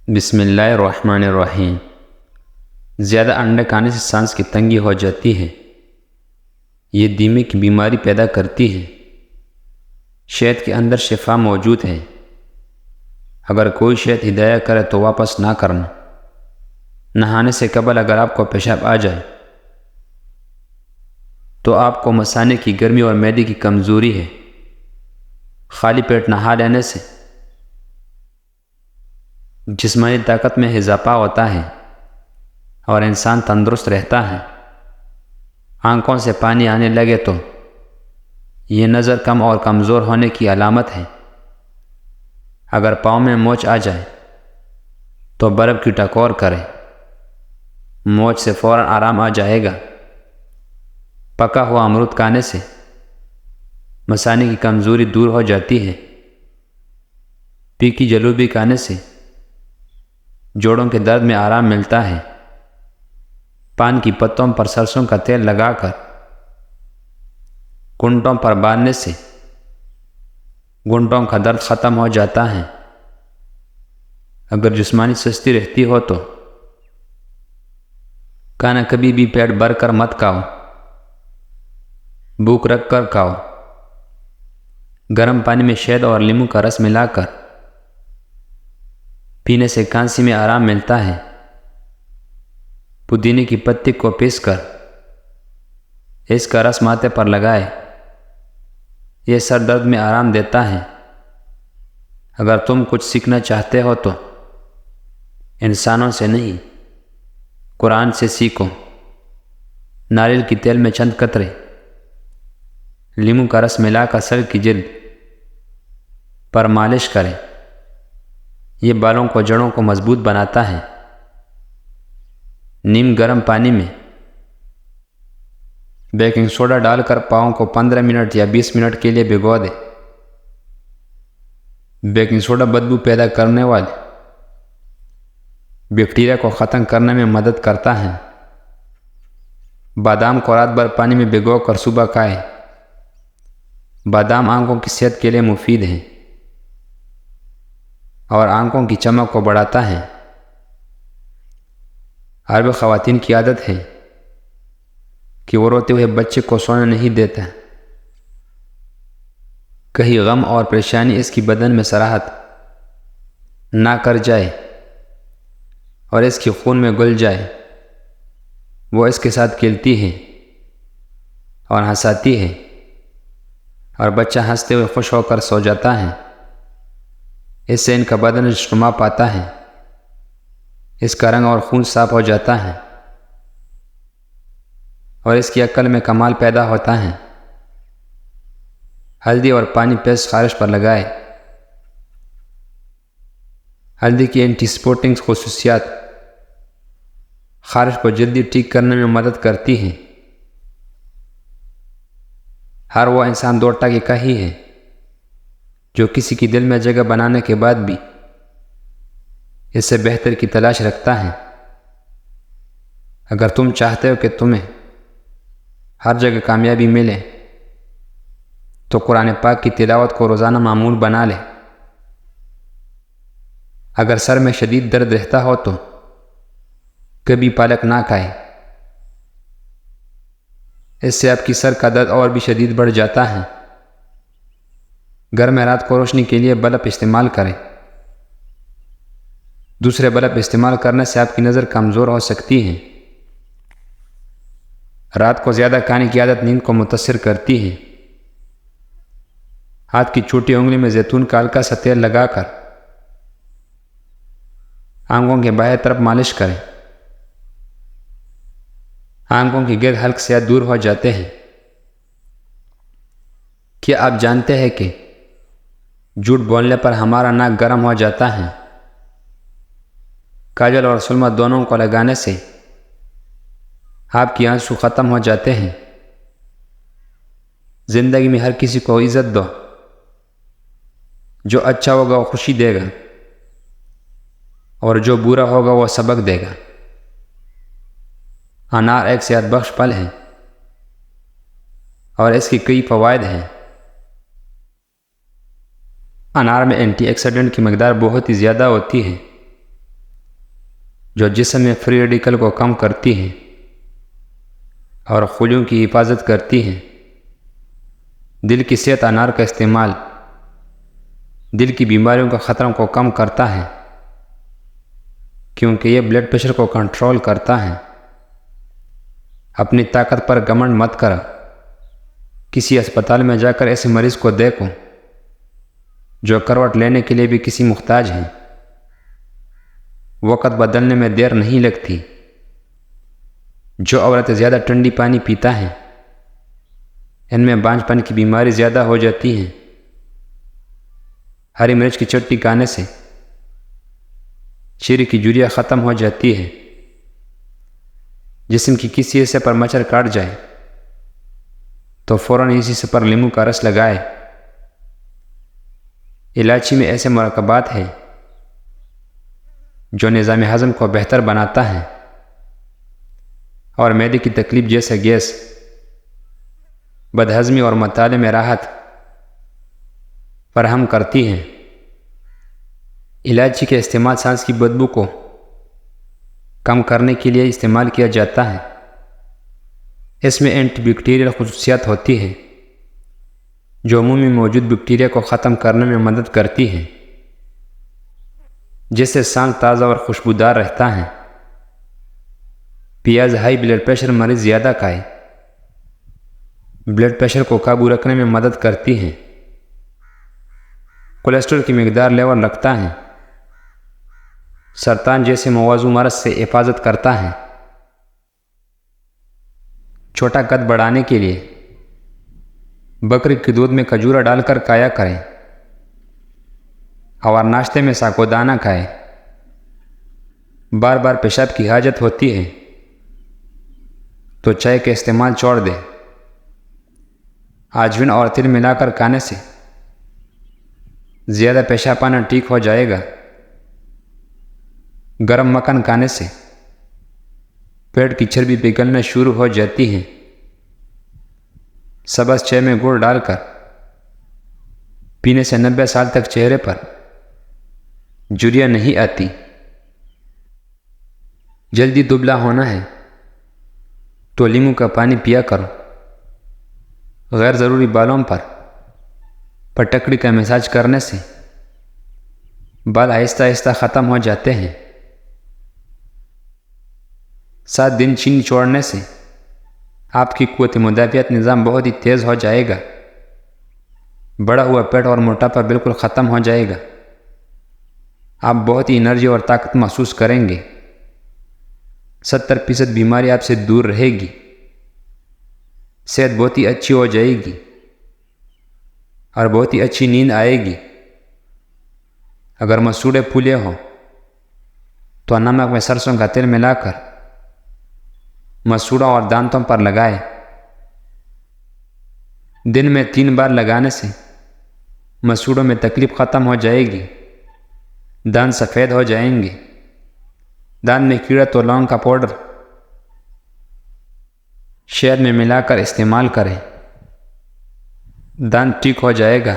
بسم اللہ الرحمن الرحیم۔ زیادہ انڈے کھانے سے سانس کی تنگی ہو جاتی ہے۔ یہ دیمے کی بیماری پیدا کرتی ہے۔ شہد کے اندر شفا موجود ہے۔ اگر کوئی شہد ہدایت کرے تو واپس نہ کرنا۔ نہانے سے قبل اگر آپ کو پیشاب آ جائے تو آپ کو مثانے کی گرمی اور معدے کی کمزوری ہے۔ خالی پیٹ نہا لینے سے جسمانی طاقت میں اضافہ ہوتا ہے اور انسان تندرست رہتا ہے۔ آنکھوں سے پانی آنے لگے تو یہ نظر کم اور کمزور ہونے کی علامت ہے۔ اگر پاؤں میں موچ آ جائے تو برف کی ٹکور کرے، موچ سے فوراً آرام آ جائے گا۔ پکا ہوا امرود کھانے سے مثانے کی کمزوری دور ہو جاتی ہے۔ پھیکی جلوبی کھانے سے جوڑوں کے درد میں آرام ملتا ہے۔ پان کی پتوں پر سرسوں کا تیل لگا کر گھنٹوں پر باندھنے سے گھنٹوں کا درد ختم ہو جاتا ہے۔ اگر جسمانی سستی رہتی ہو تو کھانا کبھی بھی پیٹ بھر کر مت کھاؤ، بھوک رکھ کر کھاؤ۔ گرم پانی میں شہد اور لیموں کا رس ملا کر پینے سے کھانسی میں آرام ملتا ہے۔ پودینے کی پتی کو پیس کر اس کا رس ماتھے پر لگائے، یہ سر درد میں آرام دیتا ہے۔ اگر تم کچھ سیکھنا چاہتے ہو تو انسانوں سے نہیں، قرآن سے سیکھو۔ ناریل کے تیل میں چند قطرے لیموں کا رس ملا کر سر کی جلد پر مالش کریں، یہ بالوں کو جڑوں کو مضبوط بناتا ہے۔ نیم گرم پانی میں بیکنگ سوڈا ڈال کر پاؤں کو 15 منٹ یا 20 منٹ کے لیے بھگو دیں۔ بیکنگ سوڈا بدبو پیدا کرنے والے بیکٹیریا کو ختم کرنے میں مدد کرتا ہے۔ بادام کو رات بھر پانی میں بھگو کر صبح کھائیں۔ بادام آنکھوں کی صحت کے لیے مفید ہے اور آنکھوں کی چمک کو بڑھاتا ہے۔ عربی خواتین کی عادت ہے کہ وہ روتے ہوئے بچے کو سونے نہیں دیتا۔ کہیں غم اور پریشانی اس کی بدن میں سراحت نہ کر جائے اور اس کے خون میں گل جائے، وہ اس کے ساتھ کھیلتی ہے اور ہنساتی ہے اور بچہ ہنستے ہوئے خوش ہو کر سو جاتا ہے۔ اس سے ان کا بدن نشوما پاتا ہے، اس کا رنگ اور خون صاف ہو جاتا ہے اور اس کی عقل میں کمال پیدا ہوتا ہے۔ ہلدی اور پانی پیسٹ خارش پر لگائے۔ ہلدی کی اینٹی سپورٹنگ خصوصیات خارش کو جلدی ٹھیک کرنے میں مدد کرتی ہیں۔ ہر وہ انسان 2 ٹکے کا ہی ہے جو کسی کی دل میں جگہ بنانے کے بعد بھی اس سے بہتر کی تلاش رکھتا ہے۔ اگر تم چاہتے ہو کہ تمہیں ہر جگہ کامیابی ملے تو قرآن پاک کی تلاوت کو روزانہ معمول بنا لے۔ اگر سر میں شدید درد رہتا ہو تو کبھی پالک نہ کھائے، اس سے آپ کی سر کا درد اور بھی شدید بڑھ جاتا ہے۔ گھر میں رات کو روشنی کے لیے بلب استعمال کریں۔ دوسرے بلب استعمال کرنے سے آپ کی نظر کمزور ہو سکتی ہے۔ رات کو زیادہ کھانے کی عادت نیند کو متاثر کرتی ہے۔ ہاتھ کی چھوٹی انگلی میں زیتون کا ہلکا سا تیل لگا کر آنکھوں کے بائیں طرف مالش کریں، آنکھوں کی گرد ہلک سے دور ہو جاتے ہیں۔ کیا آپ جانتے ہیں کہ جھوٹ بولنے پر ہمارا ناک گرم ہو جاتا ہے؟ کاجل اور سرما دونوں کو لگانے سے آپ کی آنسو ختم ہو جاتے ہیں۔ زندگی میں ہر کسی کو عزت دو، جو اچھا ہوگا وہ خوشی دے گا اور جو برا ہوگا وہ سبق دے گا۔ انار ایک صحت بخش پھل ہے اور اس کی کئی فوائد ہیں۔ انار میں اینٹی آکسیڈنٹ کی مقدار بہت ہی زیادہ ہوتی ہے جو جسم میں فری ریڈیکل کو کم کرتی ہیں اور خلیوں کی حفاظت کرتی ہیں۔ دل کی صحت انار کا استعمال دل کی بیماریوں کا خطروں کو کم کرتا ہے، کیونکہ یہ بلڈ پریشر کو کنٹرول کرتا ہے۔ اپنی طاقت پر گھمنڈ مت کر، کسی اسپتال میں جا کر ایسے مریض کو دیکھو جو کروٹ لینے کے لیے بھی کسی محتاج ہیں۔ وقت بدلنے میں دیر نہیں لگتی۔ جو عورت زیادہ ٹھنڈی پانی پیتا ہے ان میں بانجھ پن کی بیماری زیادہ ہو جاتی ہیں۔ ہری مرچ کی چٹنی کھانے سے شریر کی جوریاں ختم ہو جاتی ہے۔ جسم کی کسی حصے پر مچھر کاٹ جائے تو فوراً اسی حصے پر لیموں کا رس لگائے۔ الائچی میں ایسے مرکبات ہیں جو نظام ہضم کو بہتر بناتا ہے اور معدے کی تکلیف جیسے گیس، بدہضمی اور مطالعے میں راحت فراہم کرتی ہیں۔ الائچی کے استعمال سانس کی بدبو کو کم کرنے کے لیے استعمال کیا جاتا ہے۔ اس میں اینٹی بیکٹیریل خصوصیات ہوتی ہیں جو منہ میں موجود بیکٹیریا کو ختم کرنے میں مدد کرتی ہیں، جس سے سانس تازہ اور خوشبودار رہتا ہے۔ پیاز ہائی بلڈ پریشر مریض زیادہ کھائے، بلڈ پریشر کو قابو رکھنے میں مدد کرتی ہیں۔ کولیسٹرول کی مقدار لیول رکھتا ہے، سرطان جیسے موضوع مرض سے حفاظت کرتا ہے۔ چھوٹا قد بڑھانے کے لیے بکری کے دودھ میں کھجورا ڈال کر کھایا کریں اور ناشتے میں ساگودانہ کھائیں۔ بار بار پیشاب کی حاجت ہوتی ہے تو چائے کا استعمال چھوڑ دیں۔ آجوین اور تل ملا کر کھانے سے زیادہ پیشاب آنا ٹھیک ہو جائے گا۔ گرم مکھن کھانے سے پیٹ کی چربی پگھلنا شروع ہو جاتی ہے۔ سبز چائے میں گڑ ڈال کر پینے سے 90 سال تک چہرے پر جھریاں نہیں آتی۔ جلدی دبلا ہونا ہے تو لیموں کا پانی پیا کرو۔ غیر ضروری بالوں پر پٹکڑی کا مساج کرنے سے بال آہستہ آہستہ ختم ہو جاتے ہیں۔ 7 دن چینی چھوڑنے سے آپ کی قوت مدافعت نظام بہت ہی تیز ہو جائے گا۔ بڑا ہوا پیٹ اور موٹاپا بالکل ختم ہو جائے گا۔ آپ بہت ہی انرجی اور طاقت محسوس کریں گے۔ 70% بیماری آپ سے دور رہے گی۔ صحت بہت ہی اچھی ہو جائے گی اور بہت ہی اچھی نیند آئے گی۔ اگر مسوڑے پھولے ہوں تو نمک میں سرسوں کا تیل ملا کر مسوڑوں اور دانتوں پر لگائے۔ دن میں 3 بار لگانے سے مسوڑوں میں تکلیف ختم ہو جائے گی، دانت سفید ہو جائیں گے۔ دانت میں کیڑا تو لونگ کا پاؤڈر شہد میں ملا کر استعمال کریں، دانت ٹھیک ہو جائے گا۔